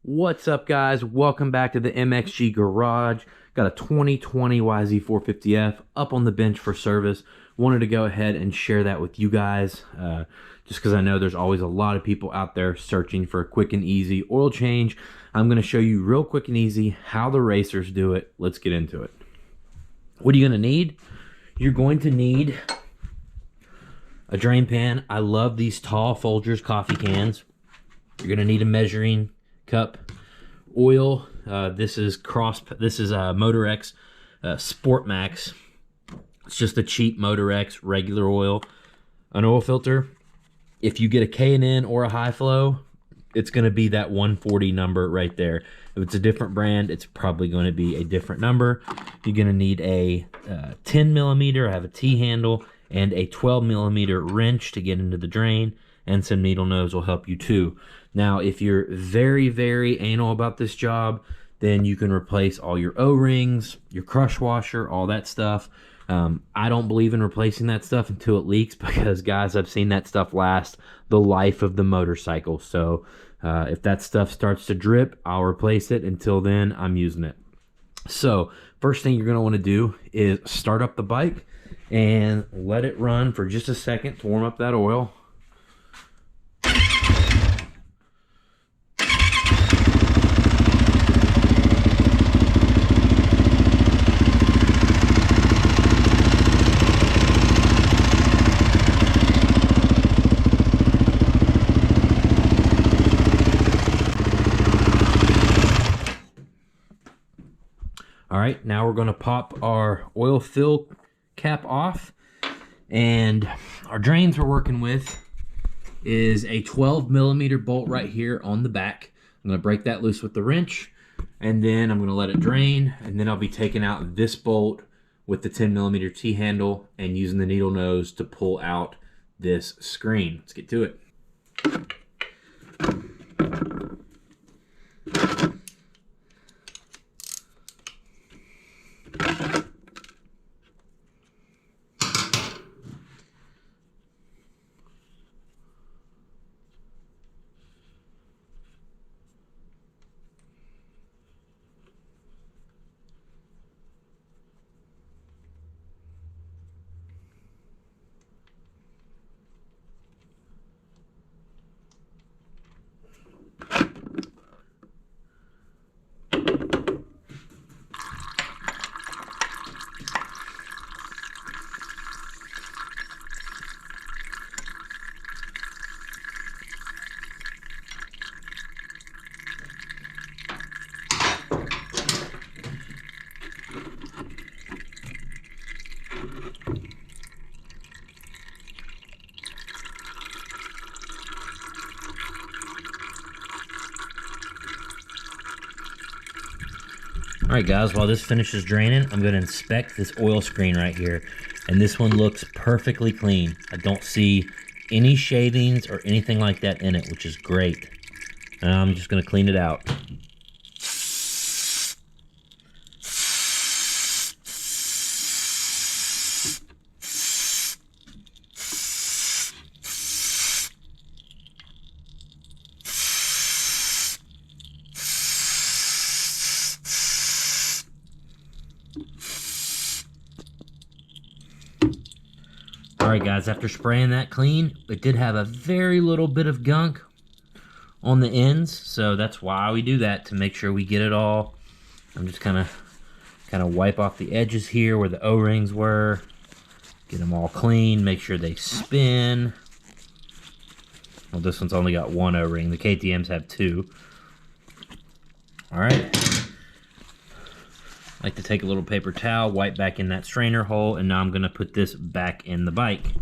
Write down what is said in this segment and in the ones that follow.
What's up, guys? Welcome back to the MXG Garage. Got a 2020 YZ450F up on the bench for service. Wanted to go ahead and share that with you guys, just because I know there's always a lot of people out there searching for a quick and easy oil change. I'm going to show you real quick and easy how the racers do it. Let's get into it. What are you going to need? You're going to need a drain pan. I love these tall Folgers coffee cans. You're going to need a measuring cup, oil. This is Motor X Sport Max. It's just a cheap Motor X regular oil. An oil filter. If you get a K&N or a high flow, it's going to be that 140 number right there. If it's a different brand, it's probably going to be a different number. You're going to need a 10 millimeter. I have a T-handle and a 12 millimeter wrench to get into the drain, and some needle nose will help you too. Now, if you're very, very anal about this job, then you can replace all your O-rings, your crush washer, all that stuff. I don't believe in replacing that stuff until it leaks because, guys, I've seen that stuff last the life of the motorcycle. So if that stuff starts to drip, I'll replace it. Until then, I'm using it. So first thing you're going to want to do is start up the bike and let it run for just a second to warm up that oil. All right, now we're going to pop our oil fill cap off, and our drains we're working with is a 12 millimeter bolt right here on the back. I'm going to break that loose with the wrench, and then I'm going to let it drain, and then I'll be taking out this bolt with the 10 millimeter T-handle and using the needle nose to pull out this screen. Let's get to it. All right, guys, while this finishes draining, I'm going to inspect this oil screen right here. And this one looks perfectly clean. I don't see any shavings or anything like that in it, which is great. And I'm just going to clean it out. Alright, guys, after spraying that clean, it did have a very little bit of gunk on the ends, so that's why we do that, to make sure we get it all. I'm just kind of wipe off the edges here where the O-rings were, get them all clean, make sure they spin. Well, this one's only got one O-ring. The KTMs have two. Alright. I like to take a little paper towel, wipe back in that strainer hole, and now I'm going to put this back in the bike.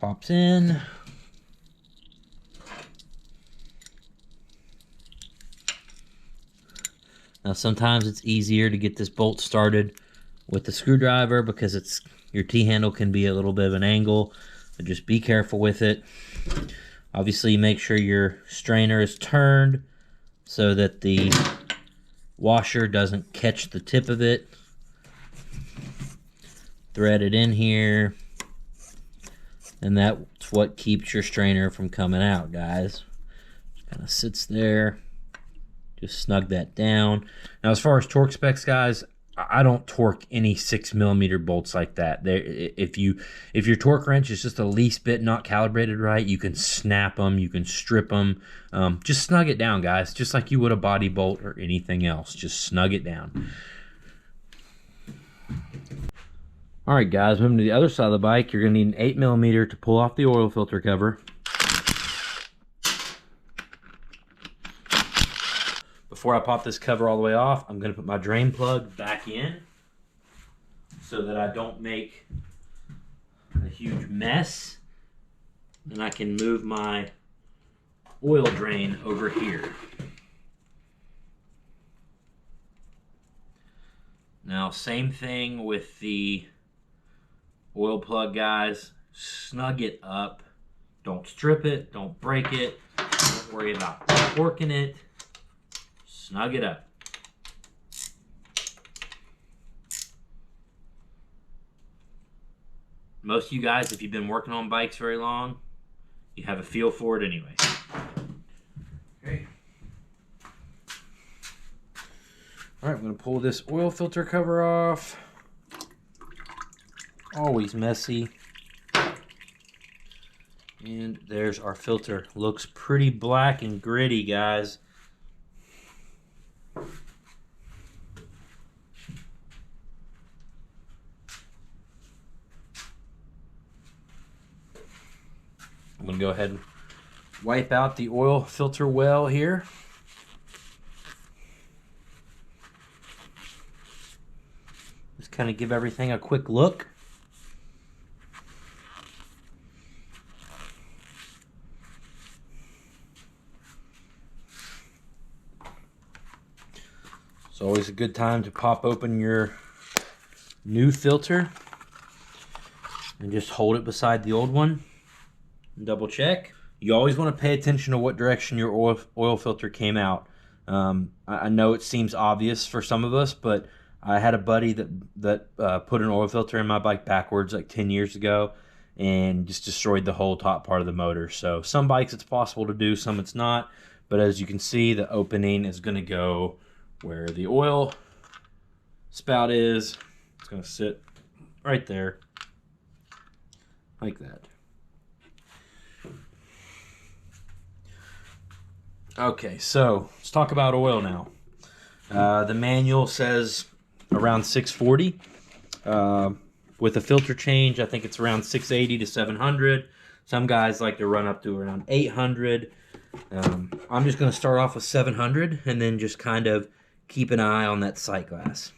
Pops in. Now sometimes it's easier to get this bolt started with the screwdriver because your T-handle can be a little bit of an angle, so just be careful with it. Obviously, make sure your strainer is turned so that the washer doesn't catch the tip of it. Thread it in here. And that's what keeps your strainer from coming out, guys. Just kind of sits there. Just snug that down. Now, as far as torque specs, guys, I don't torque any 6mm bolts like that. If your torque wrench is just the least bit not calibrated right, you can snap them, you can strip them. Just snug it down, guys, just like you would a body bolt or anything else. Just snug it down. All right, guys, moving to the other side of the bike, you're going to need an 8mm to pull off the oil filter cover. Before I pop this cover all the way off, I'm going to put my drain plug back in so that I don't make a huge mess. And I can move my oil drain over here. Now, same thing with the oil plug, guys. Snug it up. Don't strip it. Don't break it. Don't worry about torquing it. Snug it up. Most of you guys, if you've been working on bikes very long, you have a feel for it anyway. Okay. All right, I'm going to pull this oil filter cover off. Always messy. And there's our filter. Looks pretty black and gritty, guys. I'm going to go ahead and wipe out the oil filter well here. Just kind of give everything a quick look. It's always a good time to pop open your new filter and just hold it beside the old one. Double check. You always want to pay attention to what direction your oil filter came out. I know it seems obvious for some of us, but I had a buddy that put an oil filter in my bike backwards like 10 years ago and just destroyed the whole top part of the motor. So some bikes it's possible to do, some it's not. But as you can see, the opening is going to go where the oil spout is. It's going to sit right there like that. Okay, so let's talk about oil now. The manual says around 640. With a filter change, I think it's around 680 to 700. Some guys like to run up to around 800. I'm just going to start off with 700 and then just kind of keep an eye on that sight glass.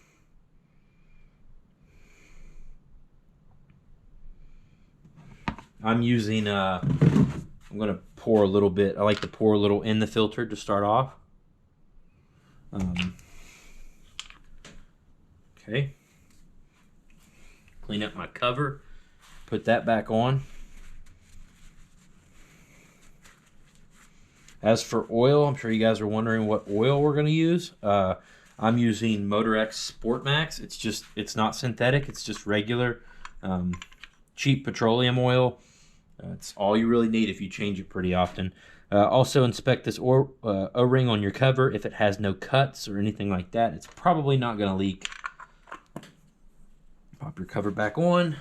I'm using, I'm going to pour a little bit. I like to pour a little in the filter to start off. Okay. Clean up my cover. Put that back on. As for oil, I'm sure you guys are wondering what oil we're going to use. I'm using Motorex Sport Max. It's not synthetic. It's just regular, cheap petroleum oil. It's all you really need if you change it pretty often. Also inspect this O-ring on your cover. If it has no cuts or anything like that, it's probably not going to leak. Pop your cover back on.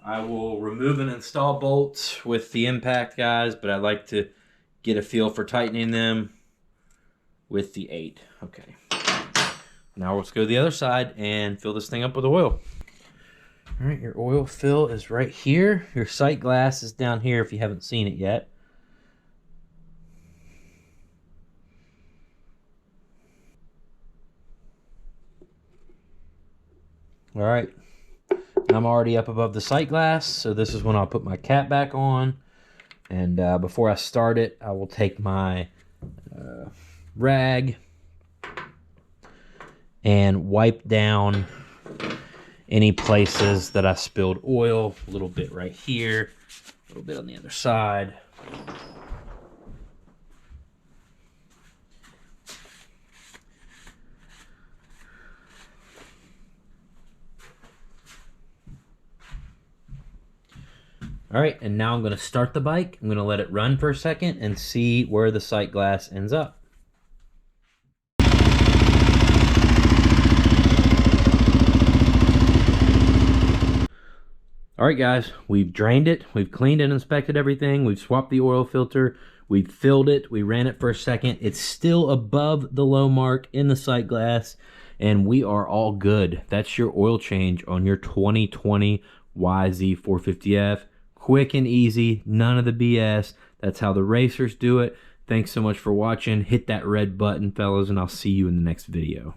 I will remove and install bolts with the impact, guys, but I like to get a feel for tightening them with the 8. Okay. Now let's go to the other side and fill this thing up with oil. All right, your oil fill is right here. Your sight glass is down here if you haven't seen it yet. All right. I'm already up above the sight glass, so this is when I'll put my cap back on And before I start it, I will take my rag and wipe down any places that I spilled oil. A little bit right here, a little bit on the other side. All right, and now I'm going to start the bike. I'm going to let it run for a second and see where the sight glass ends up. All right, guys, we've drained it. We've cleaned and inspected everything. We've swapped the oil filter. We've filled it. We ran it for a second. It's still above the low mark in the sight glass, and we are all good. That's your oil change on your 2020 YZ450F. Quick and easy, none of the BS. That's how the racers do it. Thanks so much for watching. Hit that red button, fellas, and I'll see you in the next video.